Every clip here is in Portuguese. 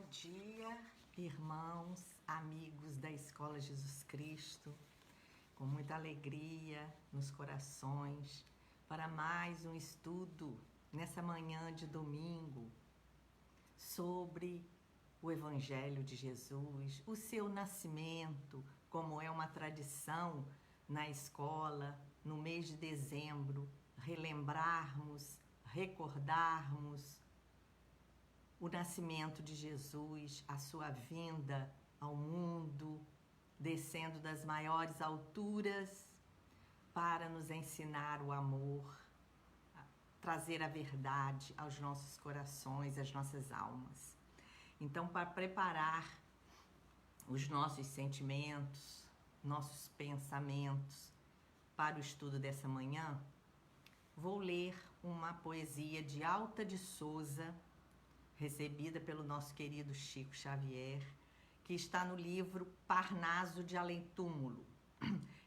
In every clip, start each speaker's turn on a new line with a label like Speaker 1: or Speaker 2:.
Speaker 1: Bom dia, irmãos, amigos da Escola Jesus Cristo, com muita alegria nos corações, para mais um estudo nessa manhã de domingo sobre o Evangelho de Jesus, o seu nascimento, como é uma tradição na escola, no mês de dezembro, relembrarmos, recordarmos o nascimento de Jesus, a sua vinda ao mundo, descendo das maiores alturas para nos ensinar o amor, trazer a verdade aos nossos corações, às nossas almas. Então, para preparar os nossos sentimentos, nossos pensamentos para o estudo dessa manhã, vou ler uma poesia de Alta de Souza, recebida pelo nosso querido Chico Xavier, que está no livro Parnaso de Além Túmulo.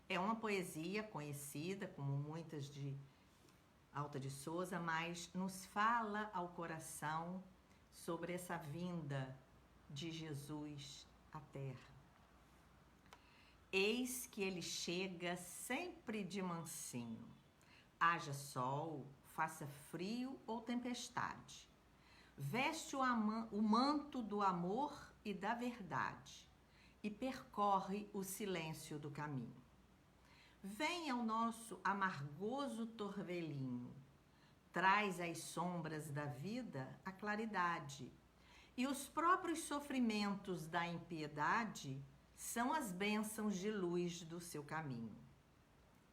Speaker 1: É uma poesia conhecida, como muitas de Alta de Souza, mas nos fala ao coração sobre essa vinda de Jesus à Terra. Eis que ele chega sempre de mansinho, haja sol, faça frio ou tempestade. Veste o manto do amor e da verdade e percorre o silêncio do caminho. Vem ao nosso amargoso torvelinho, traz às sombras da vida a claridade, e os próprios sofrimentos da impiedade são as bênçãos de luz do seu caminho.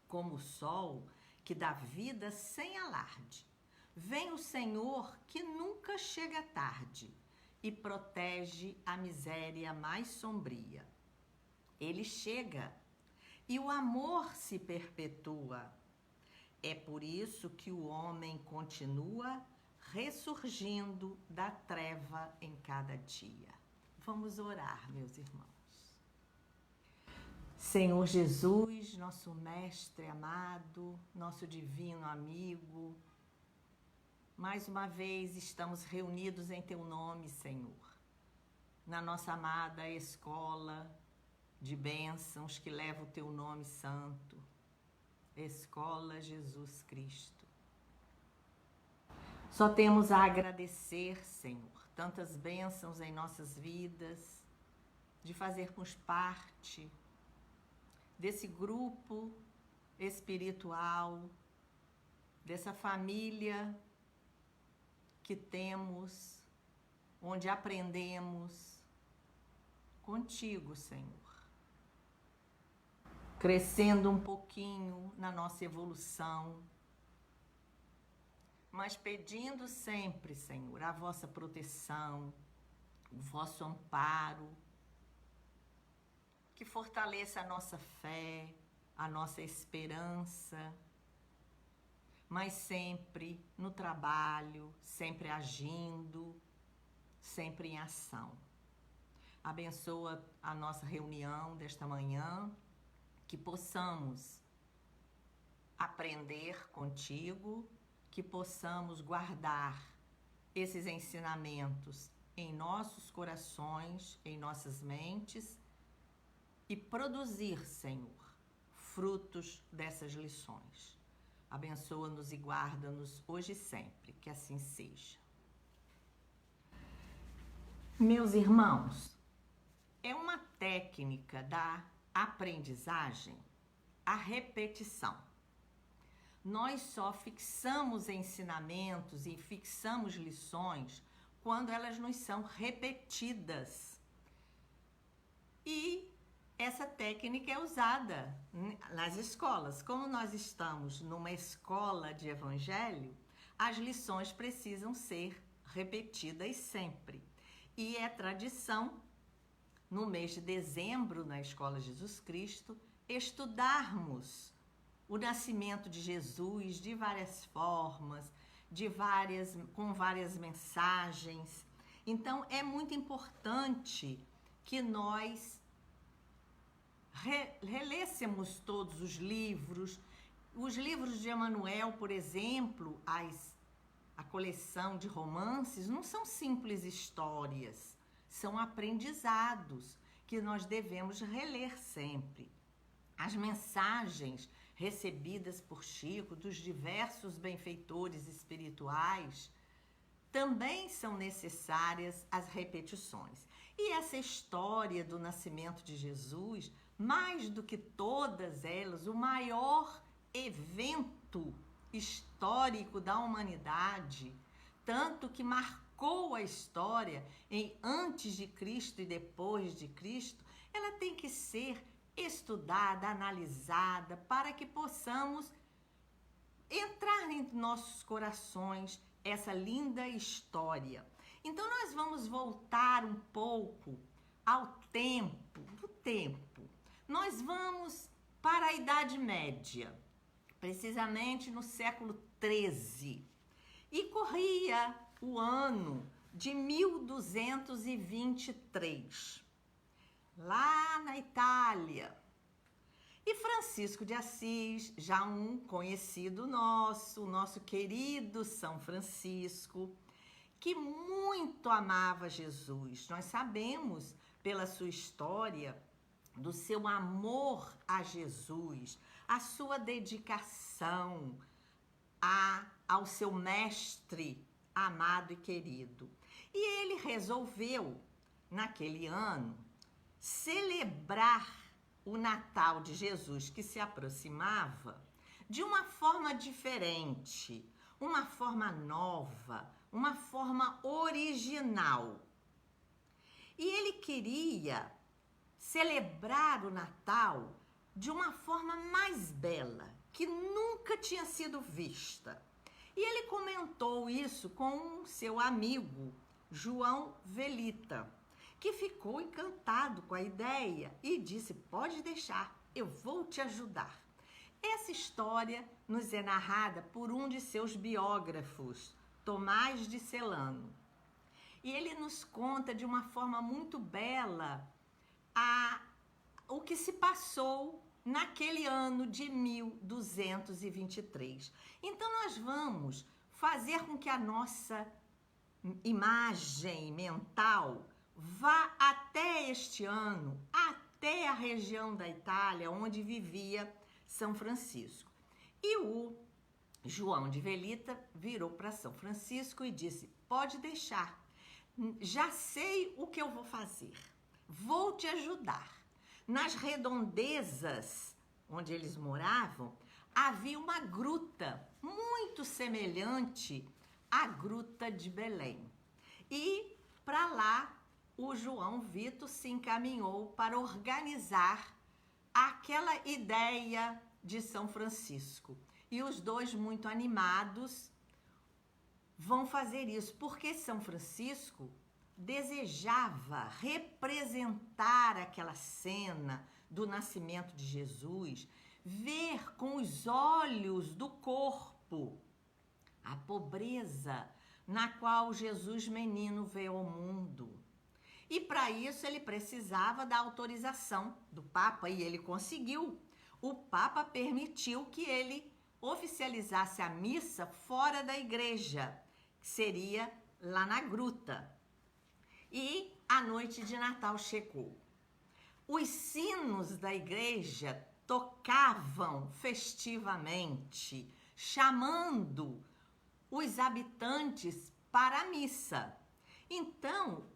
Speaker 1: Como o sol que dá vida sem alarde, vem o Senhor que nunca chega tarde e protege a miséria mais sombria. Ele chega e o amor se perpetua. É por isso que o homem continua ressurgindo da treva em cada dia. Vamos orar, meus irmãos. Senhor Jesus, nosso mestre amado, nosso divino amigo, mais uma vez estamos reunidos em Teu nome, Senhor, na nossa amada escola de bênçãos que leva o Teu nome santo, Escola Jesus Cristo. Só temos a agradecer, Senhor, tantas bênçãos em nossas vidas, de fazermos parte desse grupo espiritual, dessa família que temos, onde aprendemos contigo, Senhor. Crescendo um pouquinho na nossa evolução, mas pedindo sempre, Senhor, a vossa proteção, o vosso amparo, que fortaleça a nossa fé, a nossa esperança, mas sempre no trabalho, sempre agindo, sempre em ação. Abençoa a nossa reunião desta manhã, que possamos aprender contigo, que possamos guardar esses ensinamentos em nossos corações, em nossas mentes e produzir, Senhor, frutos dessas lições. Abençoa-nos e guarda-nos hoje e sempre, que assim seja. Meus irmãos, é uma técnica da aprendizagem a repetição. Nós só fixamos ensinamentos e fixamos lições quando elas nos são repetidas. E essa técnica é usada nas escolas. Como nós estamos numa escola de evangelho, as lições precisam ser repetidas sempre. E é tradição, no mês de dezembro, na Escola Jesus Cristo, estudarmos o nascimento de Jesus de várias formas, com várias mensagens. Então, é muito importante que nós relêssemos todos os livros de Emmanuel, por exemplo, a coleção de romances, não são simples histórias, são aprendizados que nós devemos reler sempre. As mensagens recebidas por Chico dos diversos benfeitores espirituais também são necessárias as repetições. E essa história do nascimento de Jesus, mais do que todas elas, o maior evento histórico da humanidade, tanto que marcou a história em antes de Cristo e depois de Cristo, ela tem que ser estudada, analisada, para que possamos entrar em nossos corações essa linda história. Então nós vamos voltar um pouco ao tempo, Nós vamos para a Idade Média, precisamente no século XIII, e corria o ano de 1223. Lá na Itália. E Francisco de Assis, já um conhecido nosso, o nosso querido São Francisco, que muito amava Jesus. Nós sabemos pela sua história do seu amor a Jesus, a sua dedicação ao seu mestre amado e querido. E ele resolveu, naquele ano, celebrar o Natal de Jesus que se aproximava de uma forma diferente, uma forma nova, uma forma original. E ele queria celebrar o Natal de uma forma mais bela, que nunca tinha sido vista. E ele comentou isso com seu amigo João Velita, que ficou encantado com a ideia e disse: pode deixar, eu vou te ajudar. Essa história nos é narrada por um de seus biógrafos, Tomás de Celano. E ele nos conta de uma forma muito bela o que se passou naquele ano de 1223. Então nós vamos fazer com que a nossa imagem mental vá até este ano, até a região da Itália onde vivia São Francisco. E o João de Velita virou para São Francisco e disse: pode deixar, já sei o que eu vou fazer, vou te ajudar. Nas redondezas onde eles moravam, havia uma gruta muito semelhante à Gruta de Belém. E para lá, o João Vito se encaminhou para organizar aquela ideia de São Francisco. E os dois, muito animados, vão fazer isso, porque São Francisco desejava representar aquela cena do nascimento de Jesus, ver com os olhos do corpo a pobreza na qual Jesus menino veio ao mundo. E para isso ele precisava da autorização do Papa, e ele conseguiu. O Papa permitiu que ele oficializasse a missa fora da igreja, que seria lá na gruta. E a noite de Natal chegou. Os sinos da igreja tocavam festivamente, chamando os habitantes para a missa. Então,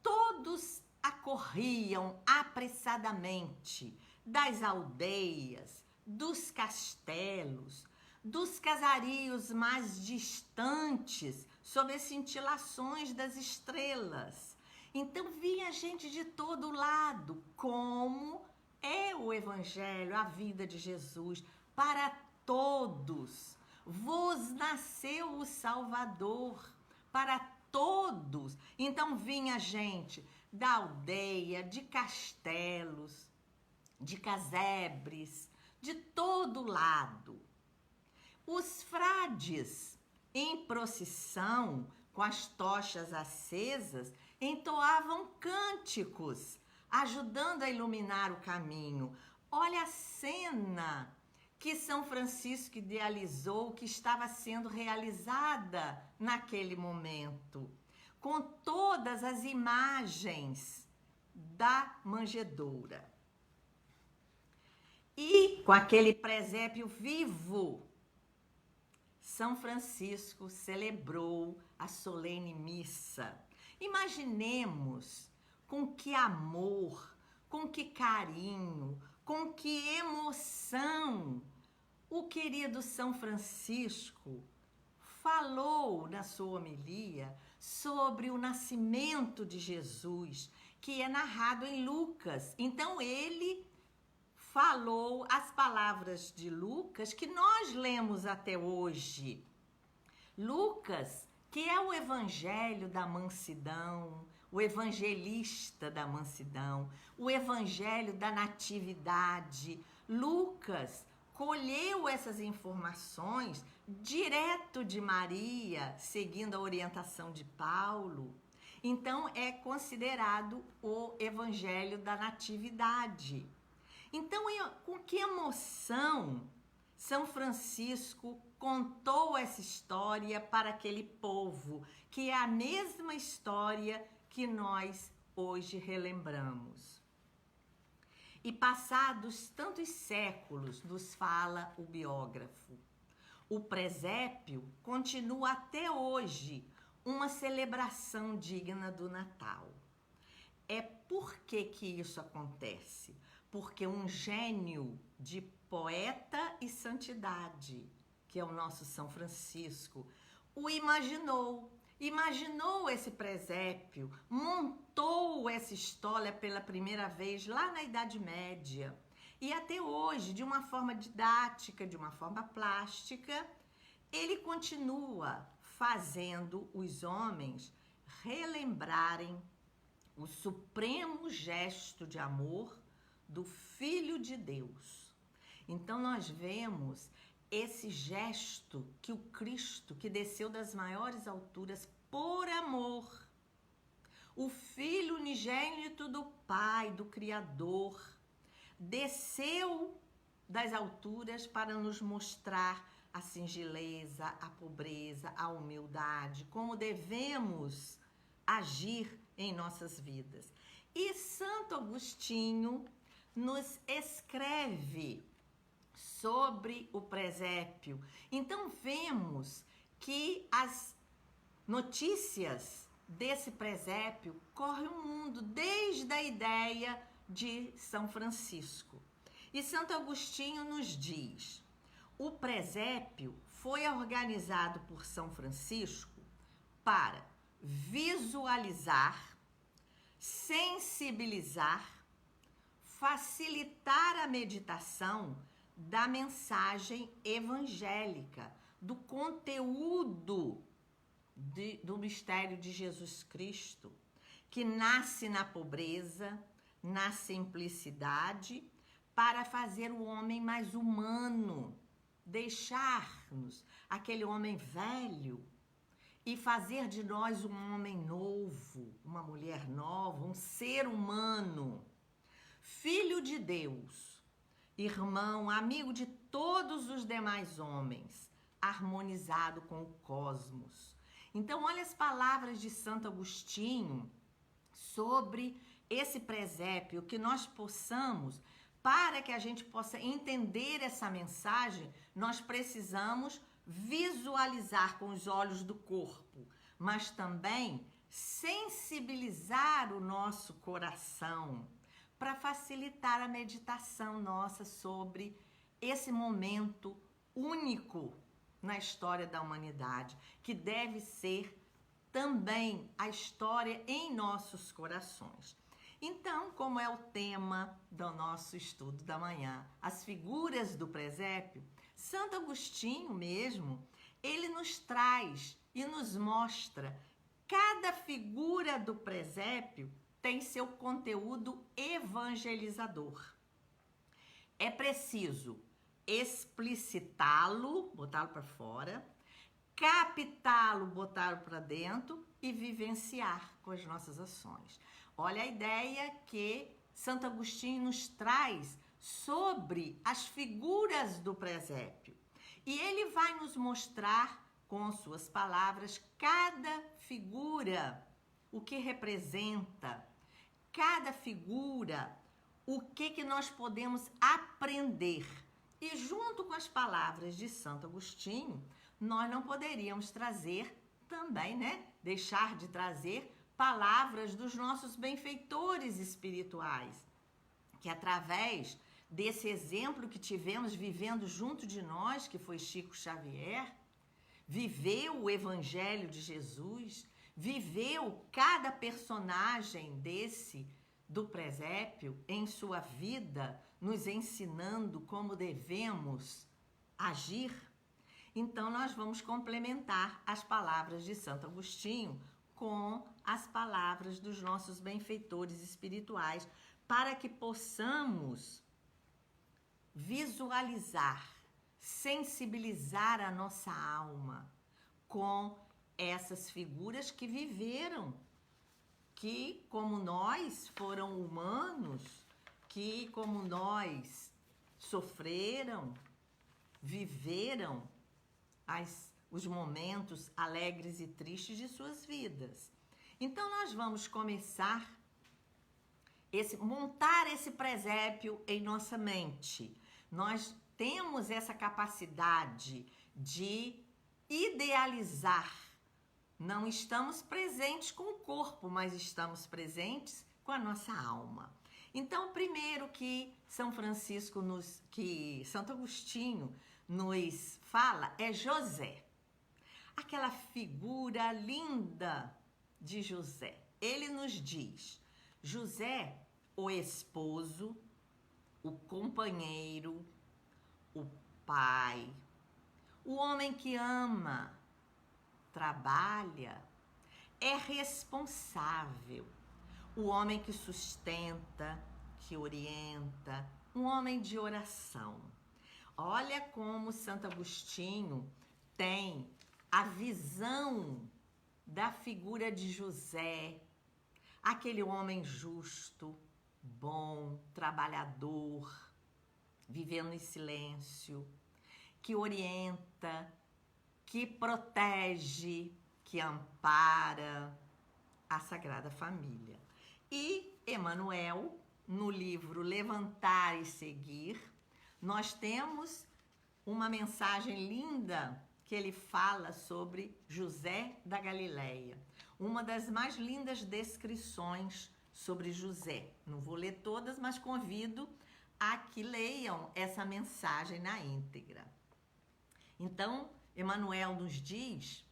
Speaker 1: todos acorriam apressadamente das aldeias, dos castelos, dos casarios mais distantes, sob as cintilações das estrelas. Então vinha gente de todo lado, como é o Evangelho, a vida de Jesus, para todos. Vos nasceu o Salvador, para todos. Então vinha gente da aldeia, de castelos, de casebres, de todo lado. Os frades, em procissão, com as tochas acesas, entoavam cânticos, ajudando a iluminar o caminho. Olha a cena que São Francisco idealizou, que estava sendo realizada naquele momento. com todas as imagens da manjedoura. E com aquele presépio vivo, São Francisco celebrou a solene missa. Imaginemos com que amor, com que carinho, com que emoção o querido São Francisco falou na sua homilia sobre o nascimento de Jesus, que é narrado em Lucas. Então ele falou as palavras de Lucas que nós lemos até hoje. Lucas, que é o evangelho da mansidão, o evangelista da mansidão, o evangelho da natividade. Lucas colheu essas informações direto de Maria, seguindo a orientação de Paulo. Então, é considerado o evangelho da natividade. Então, com que emoção São Francisco contou essa história para aquele povo, que é a mesma história que nós hoje relembramos. E passados tantos séculos, nos fala o biógrafo, o presépio continua até hoje uma celebração digna do Natal. É por que isso acontece? Porque um gênio de poeta e santidade, que é o nosso São Francisco, o imaginou esse presépio, montou essa história pela primeira vez lá na Idade Média. E até hoje, de uma forma didática, de uma forma plástica, ele continua fazendo os homens relembrarem o supremo gesto de amor do Filho de Deus. Então nós vemos esse gesto que o Cristo, que desceu das maiores alturas por amor, o Filho unigênito do Pai, do Criador, desceu das alturas para nos mostrar a singeleza, a pobreza, a humildade, como devemos agir em nossas vidas. E Santo Agostinho nos escreve sobre o presépio. Então vemos que as notícias desse presépio correm o mundo desde a ideia de São Francisco. E Santo Agostinho nos diz: o presépio foi organizado por São Francisco para visualizar, sensibilizar, facilitar a meditação da mensagem evangélica, do conteúdo do mistério de Jesus Cristo, que nasce na pobreza, na simplicidade, para fazer o homem mais humano, deixar-nos aquele homem velho e fazer de nós um homem novo, uma mulher nova, um ser humano, filho de Deus, irmão, amigo de todos os demais homens, harmonizado com o cosmos. Então, olha as palavras de Santo Agostinho sobre esse presépio, que nós possamos, para que a gente possa entender essa mensagem, nós precisamos visualizar com os olhos do corpo, mas também sensibilizar o nosso coração para facilitar a meditação nossa sobre esse momento único na história da humanidade, que deve ser também a história em nossos corações. Então, como é o tema do nosso estudo da manhã, as figuras do presépio, Santo Agostinho mesmo, ele nos traz e nos mostra cada figura do presépio tem seu conteúdo evangelizador. É preciso explicitá-lo, botá-lo para fora, captá-lo, botá-lo para dentro e vivenciar com as nossas ações. Olha a ideia que Santo Agostinho nos traz sobre as figuras do presépio. E ele vai nos mostrar, com suas palavras, cada figura o que representa cada figura, o que nós podemos aprender. E junto com as palavras de Santo Agostinho, nós não poderíamos trazer também, deixar de trazer palavras dos nossos benfeitores espirituais, que através desse exemplo que tivemos vivendo junto de nós, que foi Chico Xavier, viveu o Evangelho de Jesus, viveu cada personagem do presépio em sua vida, nos ensinando como devemos agir. Então, nós vamos complementar as palavras de Santo Agostinho com as palavras dos nossos benfeitores espirituais, para que possamos visualizar, sensibilizar a nossa alma com essas figuras que viveram, que como nós foram humanos, que como nós sofreram, viveram os momentos alegres e tristes de suas vidas. Então nós vamos começar montar esse presépio em nossa mente. Nós temos essa capacidade de idealizar. Não estamos presentes com o corpo, mas estamos presentes com a nossa alma. Então, primeiro que Santo Agostinho nos fala é José. Aquela figura linda de José. Ele nos diz: José, o esposo, o companheiro, o pai, o homem que ama, trabalha, é responsável, o homem que sustenta, que orienta, um homem de oração. Olha como Santo Agostinho tem a visão da figura de José, aquele homem justo, bom, trabalhador, vivendo em silêncio, que orienta, que protege, que ampara a Sagrada Família. E Emmanuel, no livro Levantar e Seguir, nós temos uma mensagem linda que ele fala sobre José da Galileia. Uma das mais lindas descrições sobre José. Não vou ler todas, mas convido a que leiam essa mensagem na íntegra. Então, Emmanuel nos diz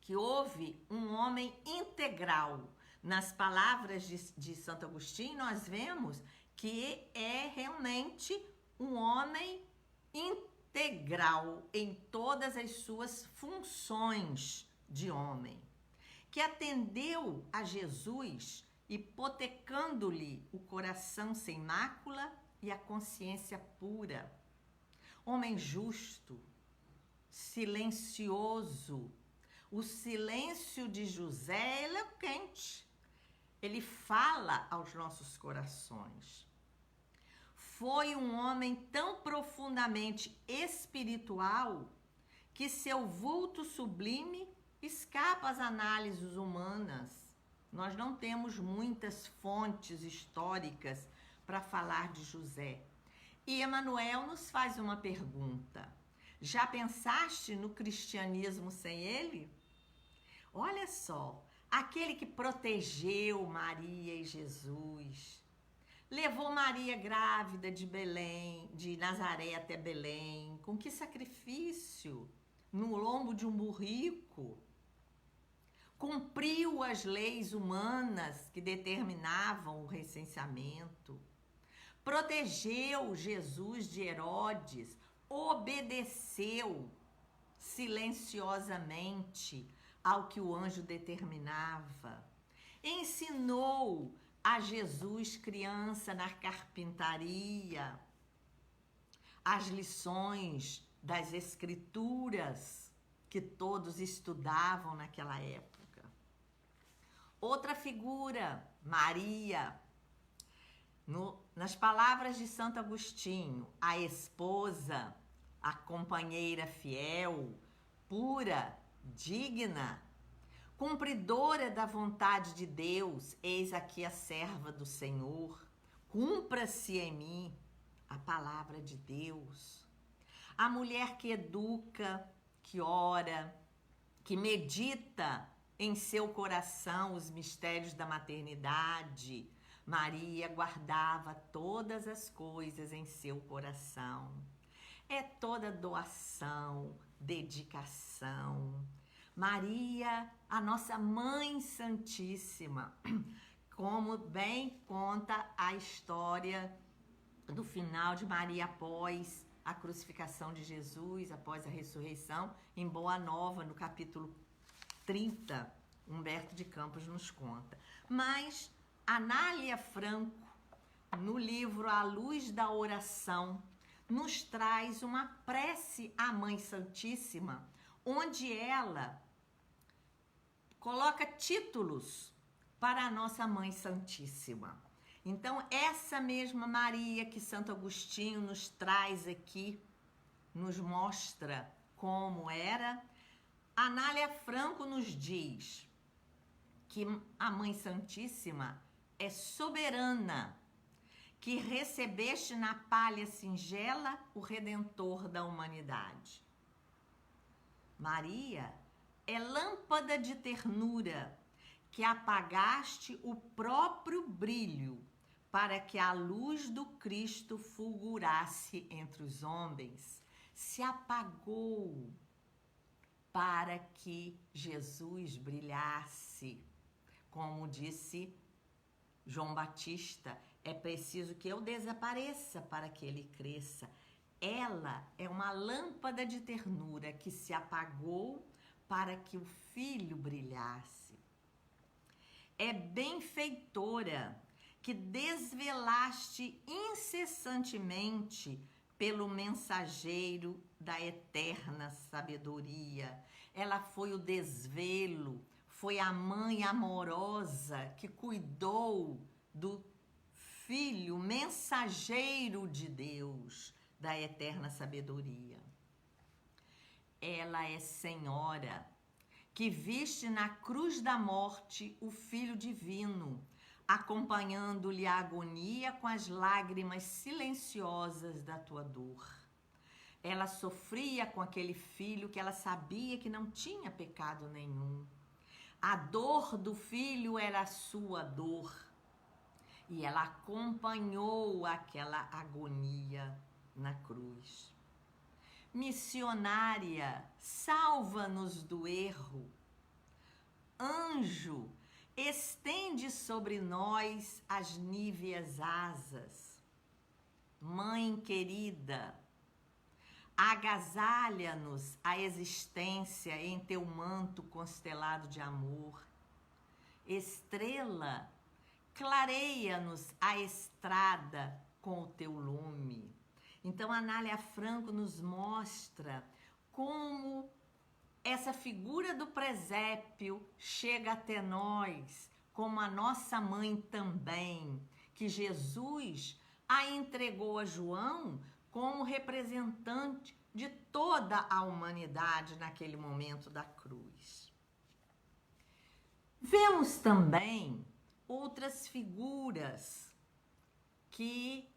Speaker 1: que houve um homem integral. Nas palavras de Santo Agostinho, nós vemos que é realmente um homem integral em todas as suas funções de homem, que atendeu a Jesus, hipotecando-lhe o coração sem mácula e a consciência pura. Homem justo, silencioso. O silêncio de José é eloquente. Ele fala aos nossos corações. Foi um homem tão profundamente espiritual que seu vulto sublime escapa às análises humanas. Nós não temos muitas fontes históricas para falar de José. E Emmanuel nos faz uma pergunta: já pensaste no cristianismo sem ele? Olha só, aquele que protegeu Maria e Jesus, levou Maria grávida de Nazaré até Belém, com que sacrifício? No lombo de um burrico. Cumpriu as leis humanas que determinavam o recenseamento. Protegeu Jesus de Herodes, obedeceu silenciosamente ao que o anjo determinava. Ensinou a Jesus, criança, na carpintaria, as lições das escrituras que todos estudavam naquela época. Outra figura, Maria. Nas palavras de Santo Agostinho, a esposa, a companheira fiel, pura, digna, cumpridora da vontade de Deus, eis aqui a serva do Senhor, cumpra-se em mim a palavra de Deus. A mulher que educa, que ora, que medita em seu coração os mistérios da maternidade. Maria guardava todas as coisas em seu coração. É toda doação, dedicação. Maria, a nossa Mãe Santíssima, como bem conta a história do final de Maria após a crucificação de Jesus, após a ressurreição, em Boa Nova, no capítulo 30, Humberto de Campos nos conta. Mas Anália Franco, no livro A Luz da Oração, nos traz uma prece à Mãe Santíssima, onde ela coloca títulos para a nossa Mãe Santíssima. Então, essa mesma Maria que Santo Agostinho nos traz aqui, nos mostra como era, Anália Franco nos diz que a Mãe Santíssima é soberana, que recebeste na palha singela o Redentor da humanidade. Maria é lâmpada de ternura, que apagaste o próprio brilho, para que a luz do Cristo fulgurasse entre os homens. Se apagou para que Jesus brilhasse. Como disse João Batista, é preciso que eu desapareça para que ele cresça. Ela é uma lâmpada de ternura que se apagou para que o Filho brilhasse. É benfeitora que desvelaste incessantemente pelo mensageiro da eterna sabedoria. Ela foi o desvelo, foi a mãe amorosa que cuidou do Filho, mensageiro de Deus, da eterna sabedoria. Ela é Senhora, que viste na cruz da morte o Filho divino, acompanhando-lhe a agonia com as lágrimas silenciosas da tua dor. Ela sofria com aquele filho que ela sabia que não tinha pecado nenhum. A dor do filho era a sua dor. E ela acompanhou aquela agonia na cruz. Missionária, salva-nos do erro. Anjo, estende sobre nós as níveas asas. Mãe querida, agasalha-nos a existência em teu manto constelado de amor. Estrela, clareia-nos a estrada com o teu lume. Então, Anália Franco nos mostra como essa figura do presépio chega até nós, como a nossa mãe também, que Jesus a entregou a João como representante de toda a humanidade naquele momento da cruz. Vemos também outras figuras que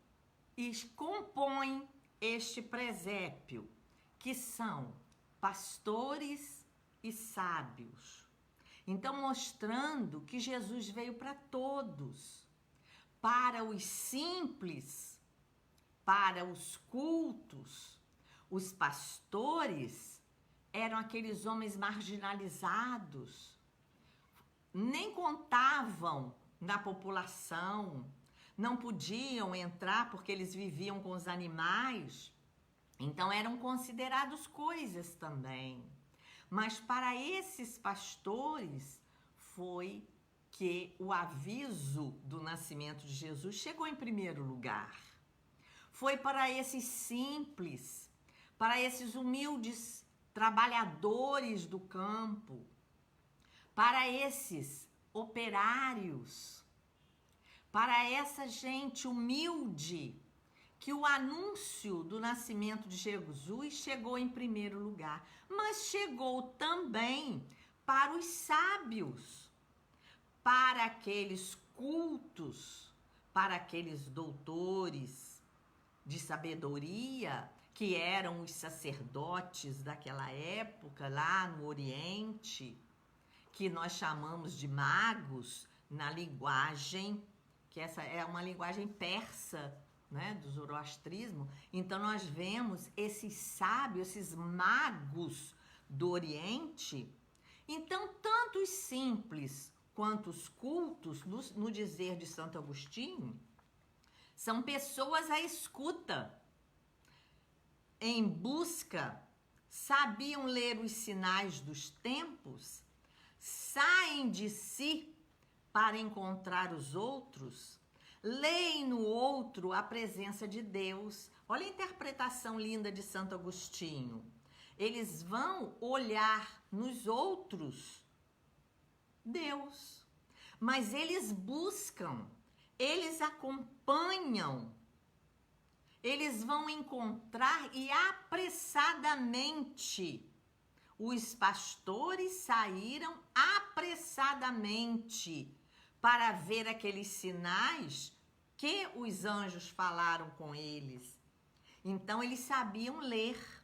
Speaker 1: compõem este presépio, que são pastores e sábios. Então, mostrando que Jesus veio para todos, para os simples, para os cultos. Os pastores eram aqueles homens marginalizados, nem contavam na população, não podiam entrar porque eles viviam com os animais, então eram considerados coisas também. Mas para esses pastores foi que o aviso do nascimento de Jesus chegou em primeiro lugar. Foi para esses simples, para esses humildes trabalhadores do campo, para esses operários, para essa gente humilde, que o anúncio do nascimento de Jesus chegou em primeiro lugar, mas chegou também para os sábios, para aqueles cultos, para aqueles doutores de sabedoria, que eram os sacerdotes daquela época, lá no Oriente, que nós chamamos de magos, na linguagem, que essa é uma linguagem persa, né, do zoroastrismo. Então nós vemos esses sábios, esses magos do Oriente. Então, tanto os simples quanto os cultos, no dizer de Santo Agostinho, são pessoas à escuta, em busca, sabiam ler os sinais dos tempos, saem de si para encontrar os outros, leem no outro a presença de Deus. Olha a interpretação linda de Santo Agostinho. Eles vão olhar nos outros Deus, mas eles buscam, eles acompanham, eles vão encontrar e apressadamente. Os pastores saíram apressadamente para ver aqueles sinais que os anjos falaram com eles. Então, eles sabiam ler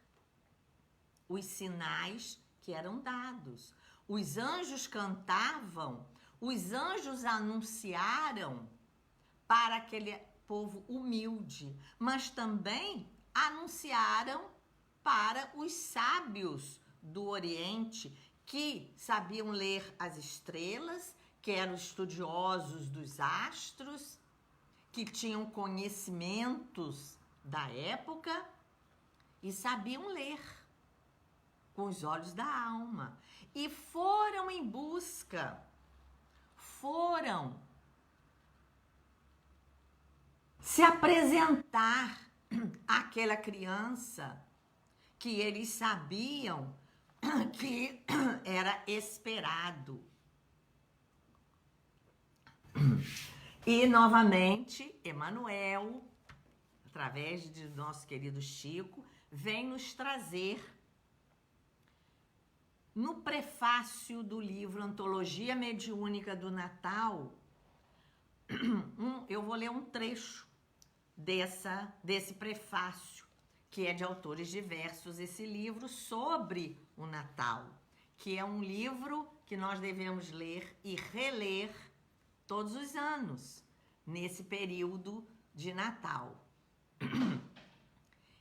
Speaker 1: os sinais que eram dados. Os anjos cantavam, os anjos anunciaram para aquele povo humilde, mas também anunciaram para os sábios do Oriente, que sabiam ler as estrelas, que eram estudiosos dos astros, que tinham conhecimentos da época e sabiam ler com os olhos da alma. E foram em busca, foram se apresentar àquela criança que eles sabiam que era esperado. E novamente, Emmanuel, através de nosso querido Chico, vem nos trazer, no prefácio do livro Antologia Mediúnica do Natal, eu vou ler um trecho desse prefácio, que é de autores diversos, esse livro sobre o Natal, que é um livro que nós devemos ler e reler todos os anos, nesse período de Natal.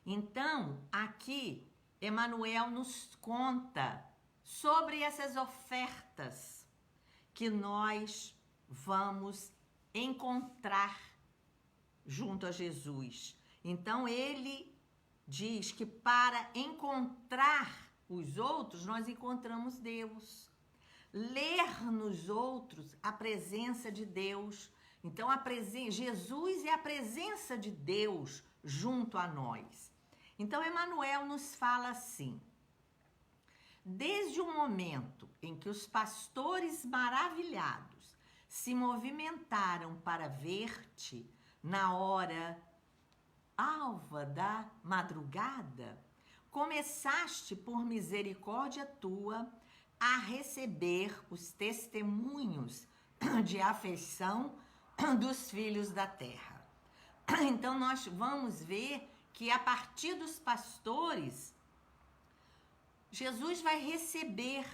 Speaker 1: Então, aqui, Emmanuel nos conta sobre essas ofertas que nós vamos encontrar junto a Jesus. Então, ele diz que para encontrar os outros, nós encontramos Deus. Ler nos outros a presença de Deus. Então, Jesus é a presença de Deus junto a nós. Então, Emmanuel nos fala assim: desde o momento em que os pastores maravilhados se movimentaram para ver-te na hora alva da madrugada, começaste por misericórdia tua a receber os testemunhos de afeição dos filhos da terra. Então nós vamos ver que a partir dos pastores, Jesus vai receber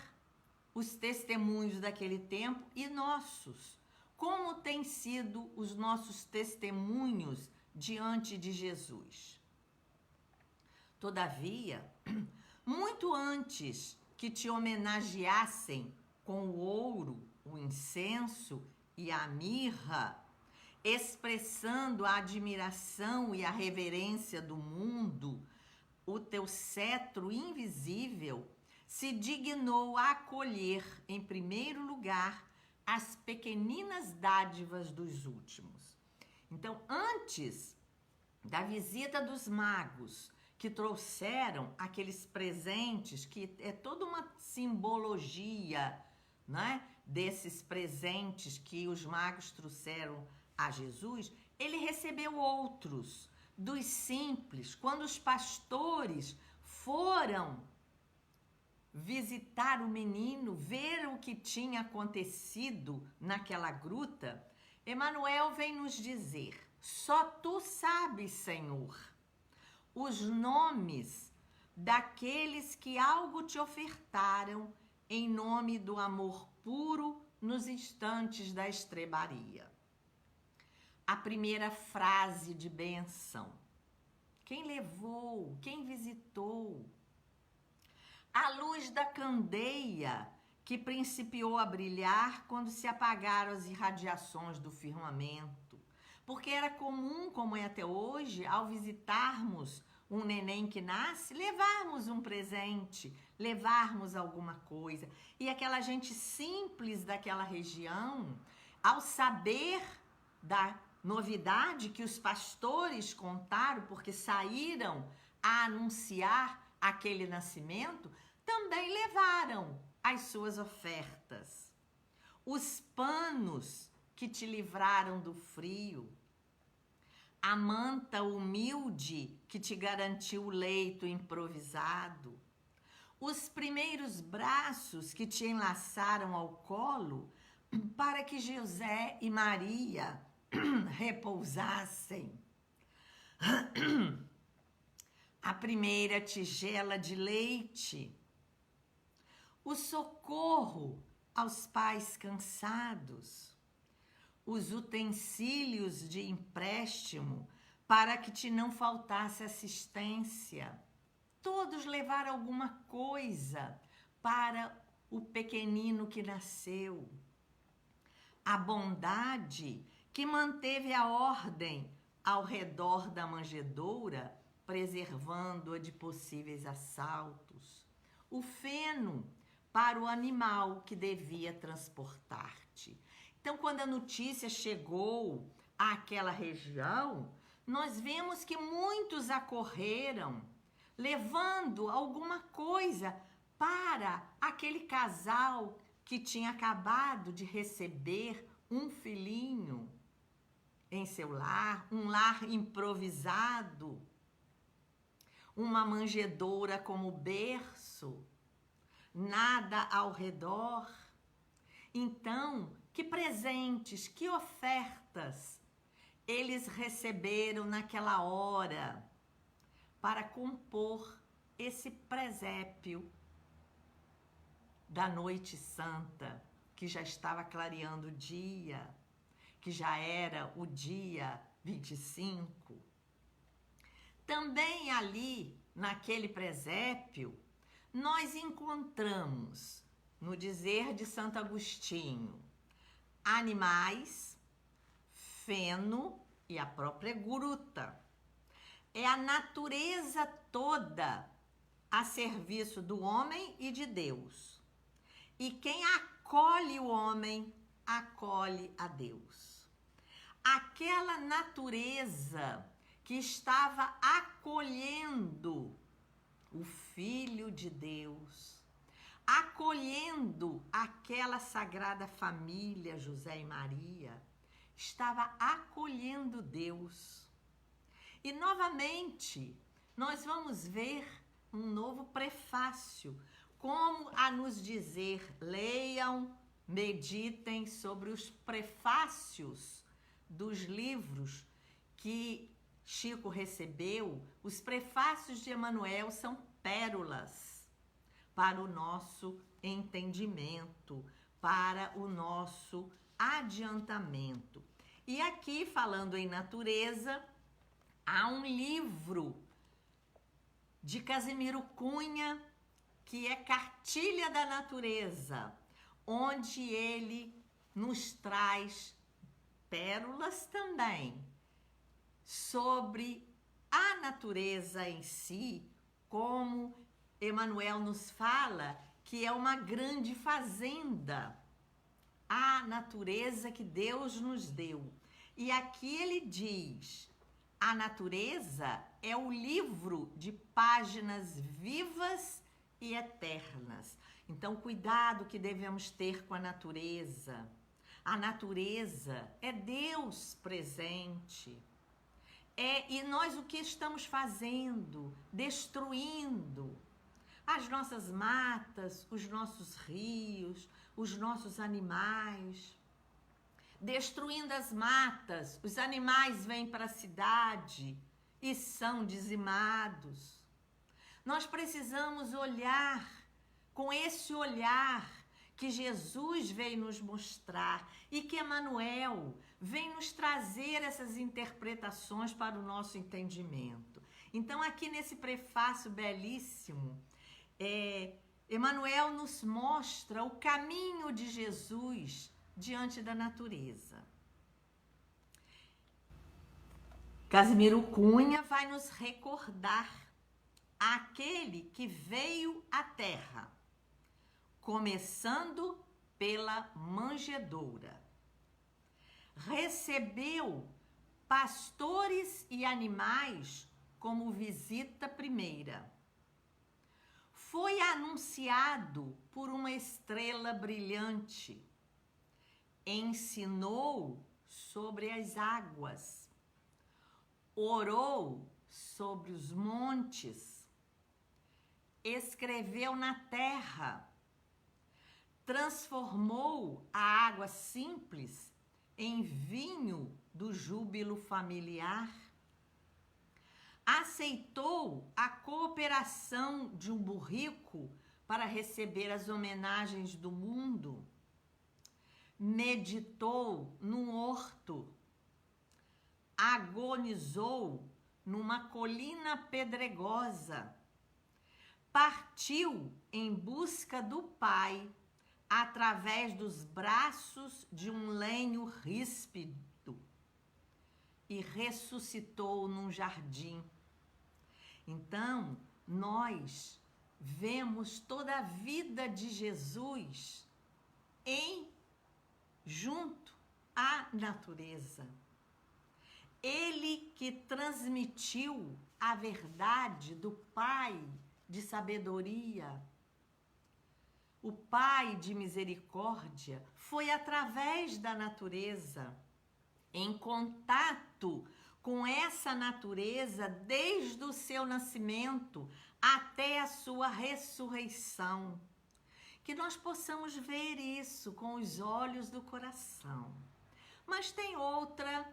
Speaker 1: os testemunhos daquele tempo e nossos. Como têm sido os nossos testemunhos diante de Jesus? Todavia, muito antes que te homenageassem com o ouro, o incenso e a mirra, expressando a admiração e a reverência do mundo, o teu cetro invisível se dignou a acolher, em primeiro lugar, as pequeninas dádivas dos últimos. Então, antes da visita dos magos, que trouxeram aqueles presentes, que é toda uma simbologia, né, desses presentes que os magos trouxeram a Jesus, ele recebeu outros, dos simples. Quando os pastores foram visitar o menino, ver o que tinha acontecido naquela gruta, Emanuel vem nos dizer: só tu sabes, Senhor, os nomes daqueles que algo te ofertaram em nome do amor puro nos instantes da estrebaria. A primeira frase de bênção: quem levou, quem visitou? A luz da candeia que principiou a brilhar quando se apagaram as irradiações do firmamento. Porque era comum, como é até hoje, ao visitarmos um neném que nasce, levarmos um presente, levarmos alguma coisa. E aquela gente simples daquela região, ao saber da novidade que os pastores contaram, porque saíram a anunciar aquele nascimento, também levaram as suas ofertas. Os panos que te livraram do frio, a manta humilde que te garantiu o leito improvisado, os primeiros braços que te enlaçaram ao colo para que José e Maria repousassem. A primeira tigela de leite, o socorro aos pais cansados, os utensílios de empréstimo para que te não faltasse assistência. Todos levaram alguma coisa para o pequenino que nasceu. A bondade que manteve a ordem ao redor da manjedoura, preservando-a de possíveis assaltos. O feno para o animal que devia transportar-te. Então, quando a notícia chegou àquela região, nós vemos que muitos acorreram, levando alguma coisa para aquele casal que tinha acabado de receber um filhinho em seu lar, um lar improvisado, uma manjedoura como berço, nada ao redor. Então, que presentes, que ofertas eles receberam naquela hora para compor esse presépio da noite santa, que já estava clareando o dia, que já era o dia 25. Também ali, naquele presépio, nós encontramos, no dizer de Santo Agostinho, animais, feno e a própria gruta. É a natureza toda a serviço do homem e de Deus. E quem acolhe o homem, acolhe a Deus. Aquela natureza que estava acolhendo o Filho de Deus, acolhendo aquela sagrada família, José e Maria, estava acolhendo Deus. E novamente, nós vamos ver um novo prefácio, como a nos dizer: leiam, meditem sobre os prefácios dos livros que Chico recebeu. Os prefácios de Emanuel são pérolas para o nosso entendimento, para o nosso adiantamento. E aqui, falando em natureza, há um livro de Casimiro Cunha, que é Cartilha da Natureza, onde ele nos traz pérolas também sobre a natureza em si, como Emanuel nos fala, que é uma grande fazenda, a natureza que Deus nos deu. E aqui ele diz: a natureza é o livro de páginas vivas e eternas. Então, cuidado que devemos ter com a natureza. A natureza é Deus presente. E nós o que estamos fazendo? Destruindo. as nossas matas, os nossos rios, os nossos animais. Destruindo as matas, os animais vêm para a cidade e são dizimados. Nós precisamos olhar com esse olhar que Jesus veio nos mostrar e que Emmanuel vem nos trazer essas interpretações para o nosso entendimento. Então, aqui nesse prefácio belíssimo, Emmanuel nos mostra o caminho de Jesus diante da natureza. Casimiro Cunha vai nos recordar aquele que veio à terra, começando pela manjedoura. Recebeu pastores e animais como visita primeira. Foi anunciado por uma estrela brilhante. Ensinou sobre as águas. Orou sobre os montes. Escreveu na terra. Transformou a água simples em vinho do júbilo familiar. Aceitou a cooperação de um burrico para receber as homenagens do mundo. Meditou num horto. Agonizou numa colina pedregosa. Partiu em busca do Pai através dos braços de um lenho ríspido e ressuscitou num jardim. Então, nós vemos toda a vida de Jesus junto à natureza. Ele que transmitiu a verdade do Pai de sabedoria, o Pai de misericórdia, foi através da natureza, em contato com essa natureza desde o seu nascimento até a sua ressurreição. Que nós possamos ver isso com os olhos do coração. Mas tem outra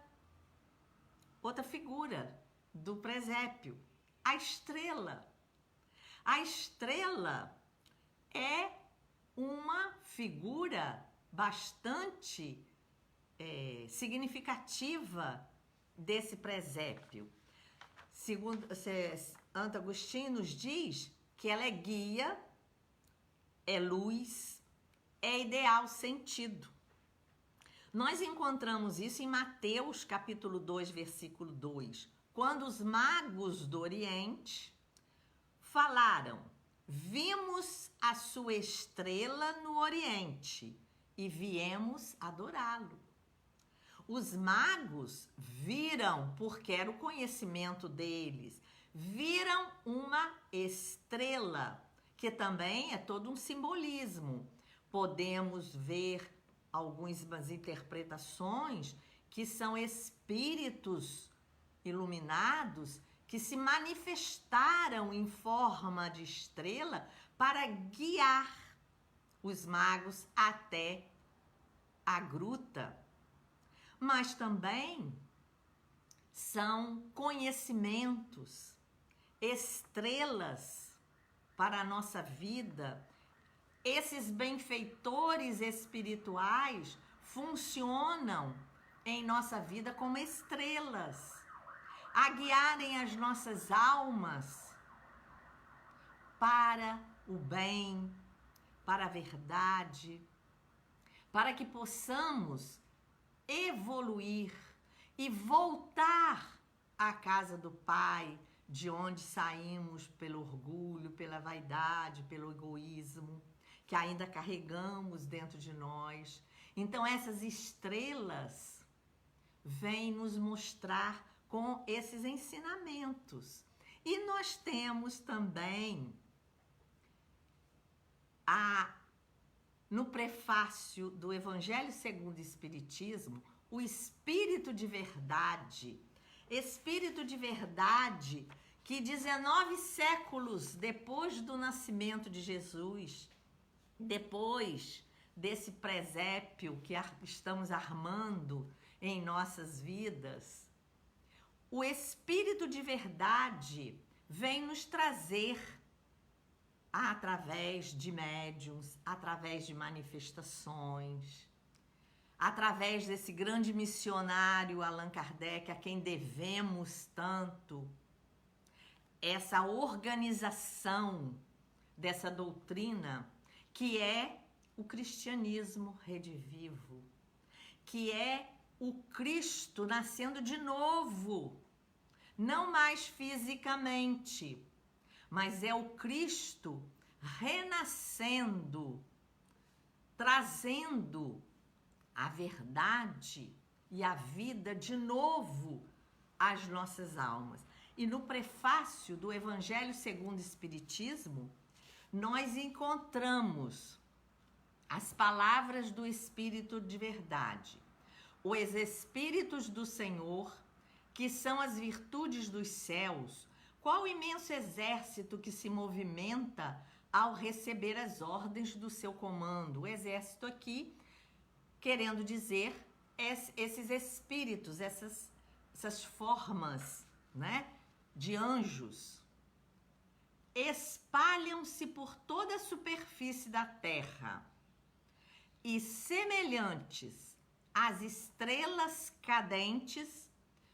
Speaker 1: figura do presépio, a estrela. A estrela é uma figura bastante significativa desse presépio. Segundo Santo Agostinho nos diz que ela é guia, é luz, é ideal sentido. Nós encontramos isso em Mateus capítulo 2, versículo 2, quando os magos do Oriente falaram: vimos a sua estrela no Oriente e viemos adorá-lo. Os magos viram, porque era o conhecimento deles, viram uma estrela, que também é todo um simbolismo. Podemos ver algumas interpretações que são espíritos iluminados que se manifestaram em forma de estrela para guiar os magos até a gruta. Mas também são conhecimentos, estrelas para a nossa vida. Esses benfeitores espirituais funcionam em nossa vida como estrelas, a guiarem as nossas almas para o bem, para a verdade, para que possamos evoluir e voltar à casa do Pai, de onde saímos pelo orgulho, pela vaidade, pelo egoísmo, que ainda carregamos dentro de nós. Então, essas estrelas vêm nos mostrar com esses ensinamentos. E nós temos também, no prefácio do Evangelho segundo o Espiritismo, o Espírito de Verdade. Espírito de Verdade que 19 séculos depois do nascimento de Jesus, depois desse presépio que estamos armando em nossas vidas, o Espírito de verdade vem nos trazer, através de médiuns, através de manifestações, através desse grande missionário Allan Kardec, a quem devemos tanto, essa organização dessa doutrina que é o cristianismo redivivo, que é o Cristo nascendo de novo, não mais fisicamente, mas é o Cristo renascendo, trazendo a verdade e a vida de novo às nossas almas. E no prefácio do Evangelho segundo o Espiritismo, nós encontramos as palavras do Espírito de verdade, os Espíritos do Senhor, que são as virtudes dos céus. Qual o imenso exército que se movimenta ao receber as ordens do seu comando? O exército aqui, querendo dizer, esses espíritos, essas formas, né, de anjos, espalham-se por toda a superfície da terra e, semelhantes às estrelas cadentes,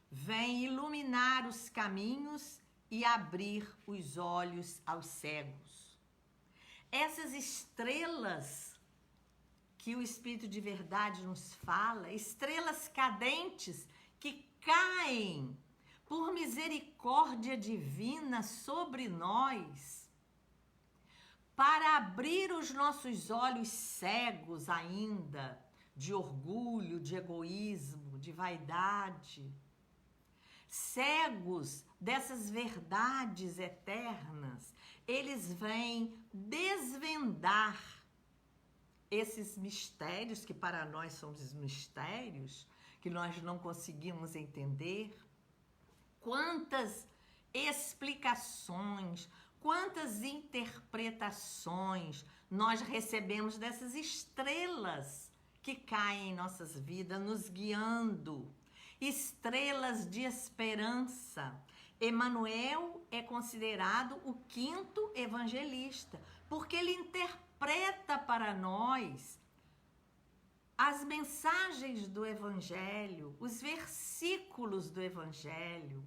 Speaker 1: vêm iluminar os caminhos e abrir os olhos aos cegos. Essas estrelas que o Espírito de verdade nos fala, estrelas cadentes que caem por misericórdia divina sobre nós, para abrir os nossos olhos cegos ainda de orgulho, de egoísmo, de vaidade, cegos dessas verdades eternas. Eles vêm desvendar esses mistérios que para nós são os mistérios que nós não conseguimos entender. Quantas explicações, quantas interpretações nós recebemos dessas estrelas que caem em nossas vidas, nos guiando, estrelas de esperança. Emmanuel é considerado o quinto evangelista, porque ele interpreta para nós as mensagens do Evangelho, os versículos do Evangelho,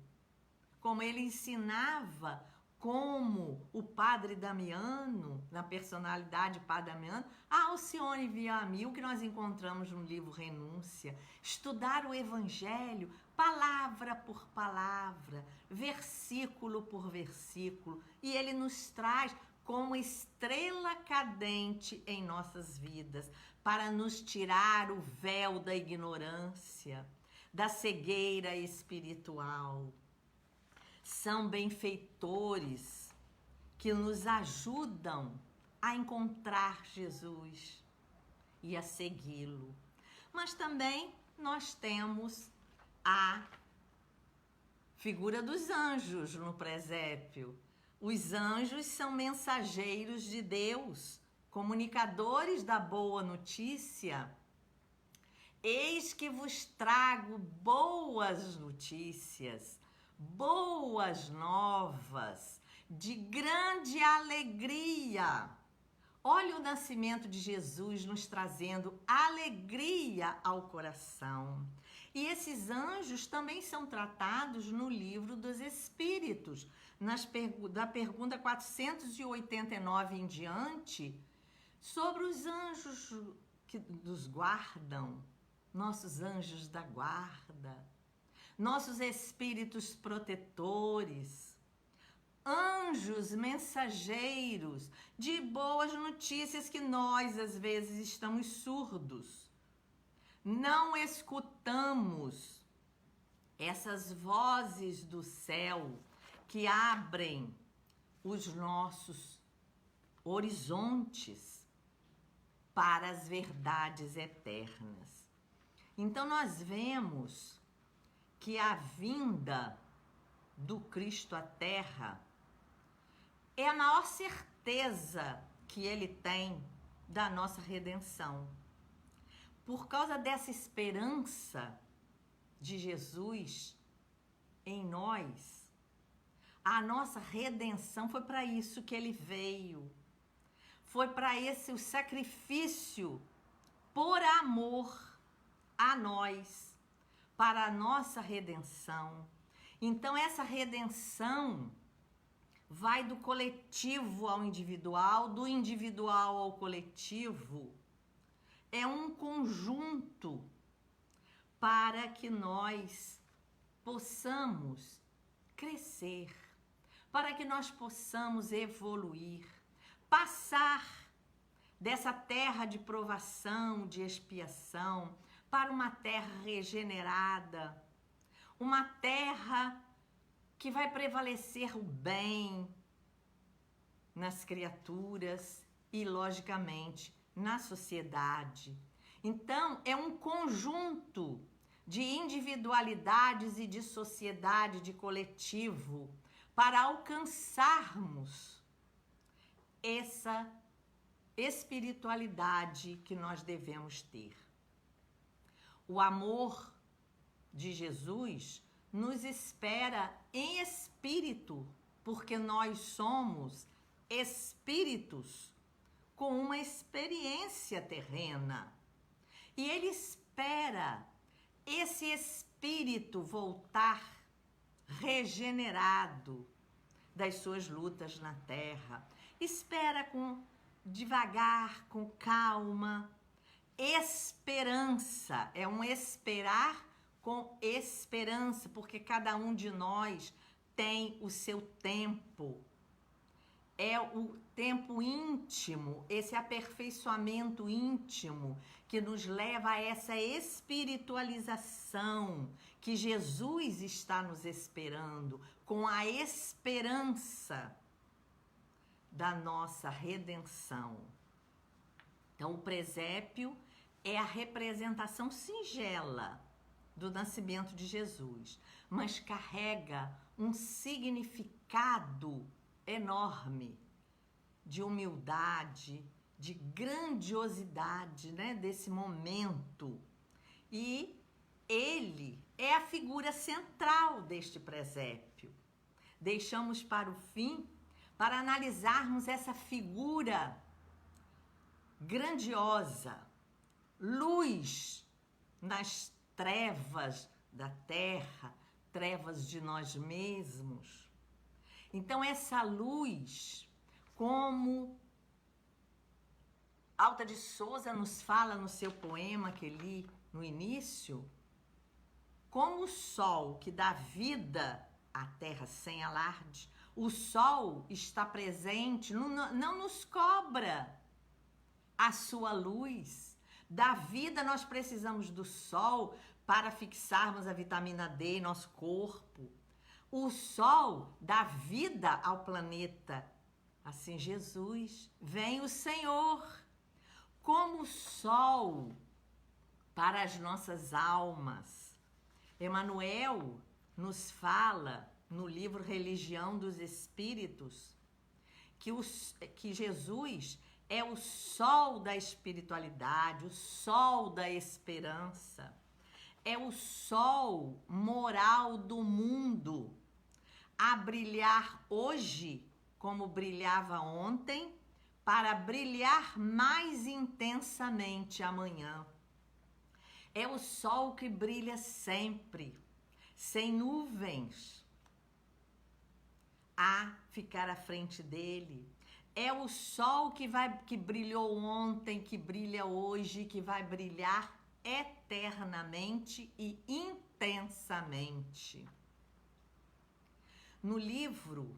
Speaker 1: como ele ensinava, como o Padre Damiano, na personalidade Padre Damiano, a Alcione Viamil, que nós encontramos no livro Renúncia. Estudar o Evangelho, palavra por palavra, versículo por versículo, e ele nos traz como estrela cadente em nossas vidas, para nos tirar o véu da ignorância, da cegueira espiritual. São benfeitores que nos ajudam a encontrar Jesus e a segui-lo. Mas também nós temos a figura dos anjos no presépio. Os anjos são mensageiros de Deus, comunicadores da boa notícia. Eis que vos trago boas notícias, boas novas, de grande alegria. Olha o nascimento de Jesus nos trazendo alegria ao coração. E esses anjos também são tratados no livro dos Espíritos, da pergunta 489 em diante, sobre os anjos que nos guardam, nossos anjos da guarda, nossos espíritos protetores, anjos mensageiros de boas notícias que nós às vezes estamos surdos, não escutamos essas vozes do céu que abrem os nossos horizontes para as verdades eternas. Então nós vemos que a vinda do Cristo à Terra é a maior certeza que ele tem da nossa redenção. Por causa dessa esperança de Jesus em nós, a nossa redenção foi para isso que ele veio. Foi para esse o sacrifício por amor a nós, para a nossa redenção. Então, essa redenção vai do coletivo ao individual, do individual ao coletivo. É um conjunto para que nós possamos crescer, para que nós possamos evoluir, passar dessa terra de provação, de expiação, para uma terra regenerada, uma terra que vai prevalecer o bem nas criaturas e, logicamente, na sociedade. Então, é um conjunto de individualidades e de sociedade, de coletivo, para alcançarmos essa espiritualidade que nós devemos ter. O amor de Jesus nos espera em espírito, porque nós somos espíritos com uma experiência terrena. E ele espera esse espírito voltar regenerado das suas lutas na terra. Espera devagar, com calma. Esperança, é um esperar com esperança, porque cada um de nós tem o seu tempo. É o tempo íntimo, esse aperfeiçoamento íntimo que nos leva a essa espiritualização que Jesus está nos esperando, com a esperança da nossa redenção. Então, o presépio é a representação singela do nascimento de Jesus, mas carrega um significado enorme de humildade, de grandiosidade, né, desse momento. E ele é a figura central deste presépio. Deixamos para o fim para analisarmos essa figura grandiosa, luz nas trevas da terra, trevas de nós mesmos. Então, essa luz, como Alta de Souza nos fala no seu poema que li no início, como o sol que dá vida à terra sem alarde, o sol está presente, não nos cobra a sua luz. Da vida nós precisamos do sol para fixarmos a vitamina D em nosso corpo. O sol dá vida ao planeta. Assim, Jesus, vem o Senhor como sol para as nossas almas. Emmanuel nos fala no livro Religião dos Espíritos que Jesus é o sol da espiritualidade, o sol da esperança, é o sol moral do mundo, a brilhar hoje como brilhava ontem, para brilhar mais intensamente amanhã. É o sol que brilha sempre, sem nuvens a ficar à frente dele. É o sol que brilhou ontem, que brilha hoje, que vai brilhar eternamente e intensamente. No livro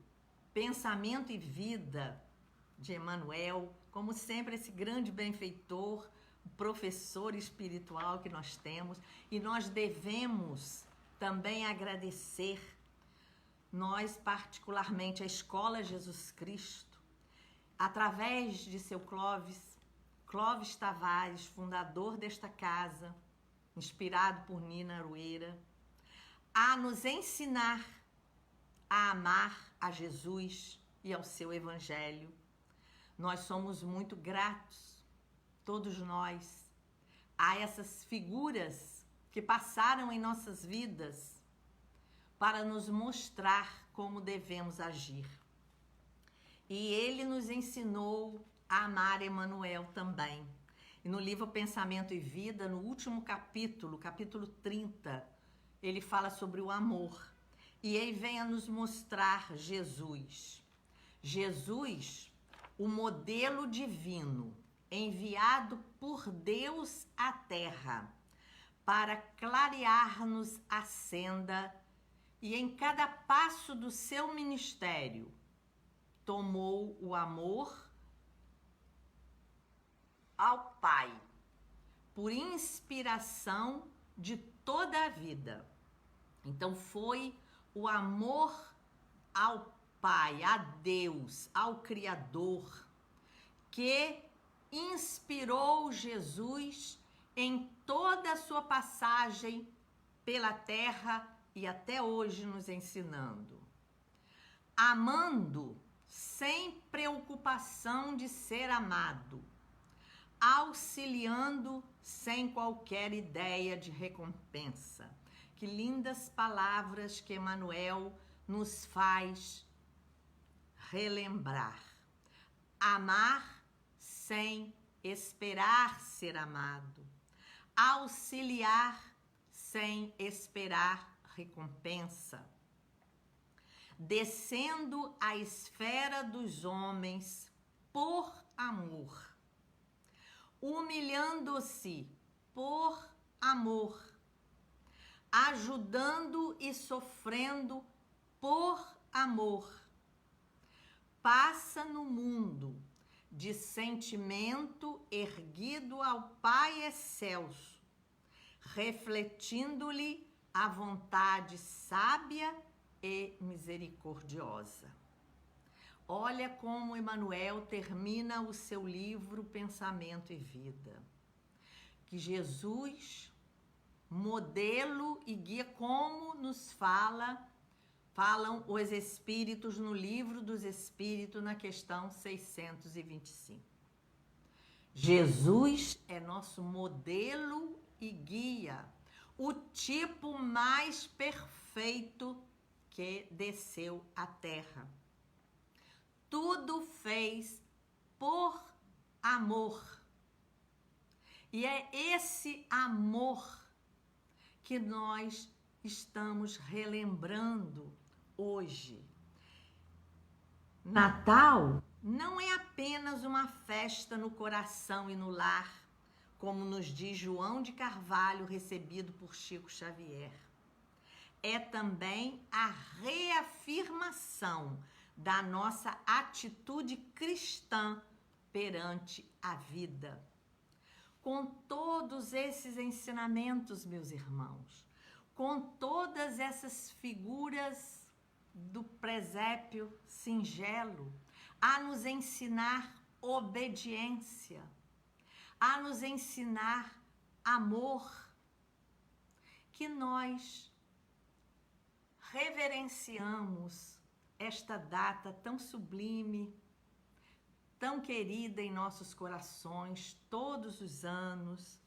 Speaker 1: Pensamento e Vida, de Emmanuel, como sempre, esse grande benfeitor, professor espiritual que nós temos, e nós devemos também agradecer, nós particularmente, a Escola Jesus Cristo, através de seu Clóvis Tavares, fundador desta casa, inspirado por Nina Aroeira, a nos ensinar a amar a Jesus e ao seu evangelho. Nós somos muito gratos, todos nós, a essas figuras que passaram em nossas vidas para nos mostrar como devemos agir. E ele nos ensinou a amar Emmanuel também. E no livro Pensamento e Vida, no último capítulo, capítulo 30, ele fala sobre o amor. E ele vem a nos mostrar Jesus. Jesus, o modelo divino, enviado por Deus à Terra, para clarear-nos a senda, e em cada passo do seu ministério, tomou o amor ao Pai, por inspiração de toda a vida. Então foi o amor ao Pai, a Deus, ao Criador, que inspirou Jesus em toda a sua passagem pela terra e até hoje nos ensinando. Amando sem preocupação de ser amado, auxiliando sem qualquer ideia de recompensa. Que lindas palavras que Emmanuel nos faz relembrar. Amar sem esperar ser amado. Auxiliar sem esperar recompensa. Descendo à esfera dos homens por amor. Humilhando-se por amor. Ajudando e sofrendo por amor. Passa no mundo de sentimento erguido ao Pai excelso, refletindo-lhe a vontade sábia e misericordiosa. Olha como Emmanuel termina o seu livro Pensamento e Vida. Que Jesus, modelo e guia, como nos falam os Espíritos no Livro dos Espíritos, na questão 625. Jesus é nosso modelo e guia, o tipo mais perfeito que desceu à terra. Tudo fez por amor. E é esse amor que nós estamos relembrando hoje. Natal não é apenas uma festa no coração e no lar, como nos diz João de Carvalho, recebido por Chico Xavier. É também a reafirmação da nossa atitude cristã perante a vida. Com todos esses ensinamentos, meus irmãos, com todas essas figuras do presépio singelo, a nos ensinar obediência, a nos ensinar amor, que nós reverenciamos esta data tão sublime, tão querida em nossos corações todos os anos.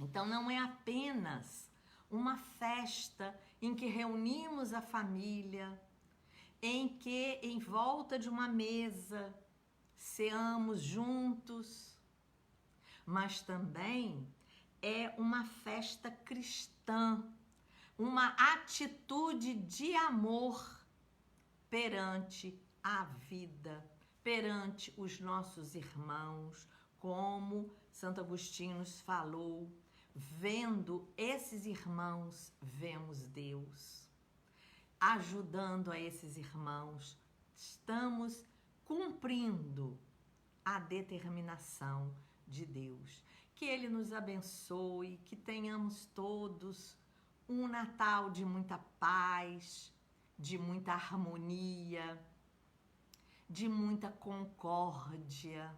Speaker 1: Então não é apenas uma festa em que reunimos a família, em que em volta de uma mesa ceamos juntos, mas também é uma festa cristã, uma atitude de amor perante a vida, perante os nossos irmãos, como Santo Agostinho nos falou, vendo esses irmãos, vemos Deus. Ajudando a esses irmãos, estamos cumprindo a determinação de Deus. Que Ele nos abençoe, que tenhamos todos um Natal de muita paz, de muita harmonia, de muita concórdia.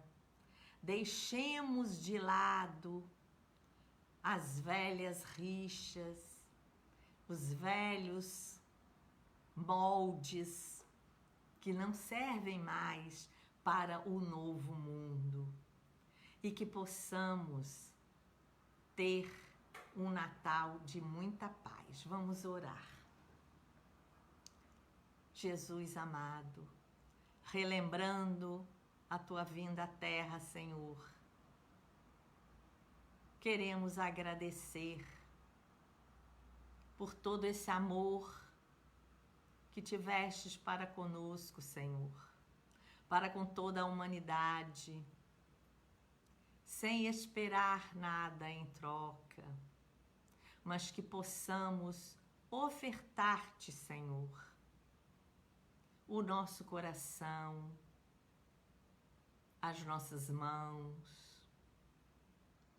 Speaker 1: Deixemos de lado as velhas rixas, os velhos moldes que não servem mais para o novo mundo e que possamos ter um Natal de muita paz. Vamos orar. Jesus amado, relembrando a tua vinda à terra, Senhor, queremos agradecer por todo esse amor que tivestes para conosco, Senhor, para com toda a humanidade, sem esperar nada em troca, mas que possamos ofertar-te, Senhor, o nosso coração, as nossas mãos,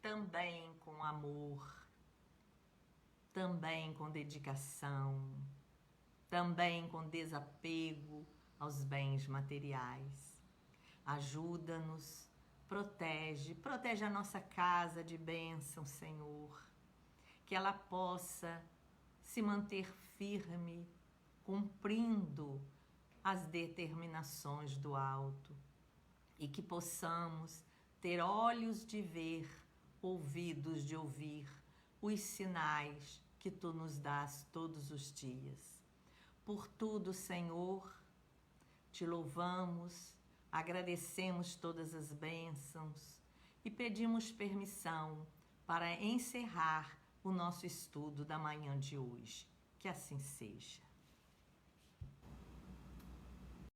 Speaker 1: também com amor, também com dedicação, também com desapego aos bens materiais. Ajuda-nos, protege a nossa casa de bênção, Senhor, que ela possa se manter firme, cumprindo as determinações do alto, e que possamos ter olhos de ver, ouvidos de ouvir os sinais que tu nos dás todos os dias. Por tudo, Senhor, te louvamos, agradecemos todas as bênçãos e pedimos permissão para encerrar o nosso estudo da manhã de hoje. Que assim seja.